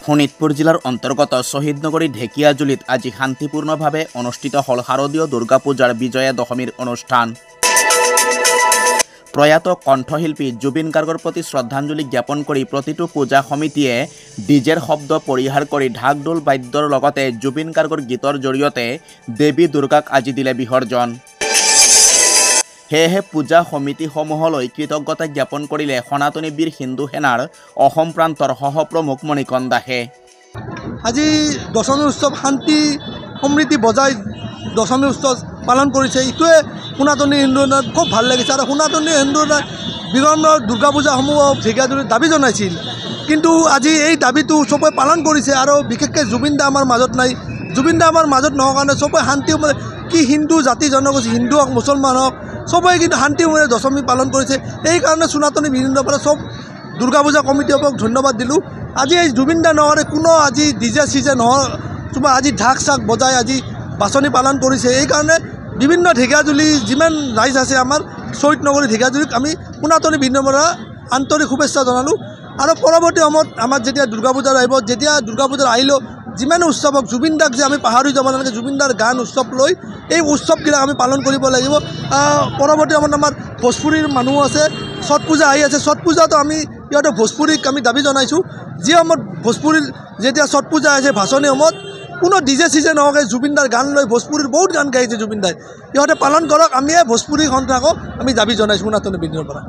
শোণিতপুৰ জিলাৰ অন্তৰ্গত শ্বহীদনগৰী ঢেকিয়াজুলিত আজি শান্তিপূৰ্ণভাৱে অনুষ্ঠিত হল শাৰদীয় দুৰ্গা পূজাৰ বিজয়া দশমীৰ অনুষ্ঠান। প্ৰয়াত কণ্ঠশিল্পী জুবিন গাৰ্গৰ প্ৰতি শ্ৰদ্ধাঞ্জলি জ্ঞাপন কৰি প্ৰতিটো পূজা সমিতিয়ে ডিজেৰ শব্দ পৰিহাৰ কৰি ঢাক ঢোল বাদ্যৰ লগতে জুবিন গাৰ্গৰ গীতৰ জৰিয়তে দেৱী দুৰ্গাক আজি দিলে বিসৰ্জন। সেয়েহে পূজা সমিতিসমূহলৈ কৃতজ্ঞতা জ্ঞাপন কৰিলে সনাতনী বীৰ হিন্দু সেনাৰ অসম প্ৰান্তৰ সহপ্ৰমুখ মণিকণ দাসে। আজি দশমী উৎসৱ শান্তি সমৃদ্ধি বজাই দশমী উৎসৱ পালন কৰিছে, এইটোৱে সনাতনী হিন্দু খুব ভাল লাগিছে। আৰু সনাতনী হিন্দু বিভিন্ন দুৰ্গা পূজাসমূহ ঢেকিয়াজুলিত দাবী জনাইছিল, কিন্তু আজি এই দাবীটো চবে পালন কৰিছে। আৰু বিশেষকৈ জুবিন দা আমাৰ মাজত নাই, জুবিন দা আমাৰ মাজত নোহোৱাৰ কাৰণে চবে শান্তি কি হিন্দু জাতি জনগোষ্ঠী হিন্দু হওক মুছলমান হওক চবেই কিন্তু শান্তিমূৰে দশমী পালন কৰিছে। এইকাৰণে সনাতনী বিভিন্ন পৰা চব দুৰ্গা পূজা কমিটিসকলক ধন্যবাদ দিলোঁ। আজি এই জুবিন দা নহ'লে কোনো আজি ডিজে চিজে তোমাৰ আজি ঢাক চাক বজাই আজি বাছনি পালন কৰিছে। এইকাৰণে বিভিন্ন ঢেকিয়াজুলি যিমান ৰাইজ আছে আমাৰ শ্বহীদনগৰী ঢেকিয়াজুলিক আমি সনাতনী বিভিন্ন পৰা আন্তৰিক শুভেচ্ছা জনালোঁ। আৰু পৰৱৰ্তী সময়ত আমাৰ যেতিয়া দুৰ্গা পূজা আহিব, যেতিয়া দুৰ্গা পূজা আহিলেও যিমান উৎসৱ হওক জুবিন দাক যে আমি পাহৰি যাব নালাগে, জুবিন দাৰ গান উৎসৱ লৈ এই উৎসৱবিলাক আমি পালন কৰিব লাগিব। পৰৱৰ্তী সময়ত আমাৰ ভোজপুৰীৰ মানুহ আছে, ছট পূজা আহি আছে, ছট পূজাতো আমি ইহঁতে ভোজপুৰীক আমি দাবী জনাইছোঁ। যি সময়ত ভোজপুৰীৰ যেতিয়া ছট পূজা আছে ভাচনি সময়ত কোনো ডিজে চিজে নহওক জুবিন দাৰ গান লৈ ভোজপুৰীৰ বহুত গান গাইছে জুবিন দাই, ইহঁতে পালন কৰক। আমিয়ে ভোজপুৰী সন্থাকক আমি দাবী জনাইছোঁ সনাতনী বিন্দুৰ পৰা।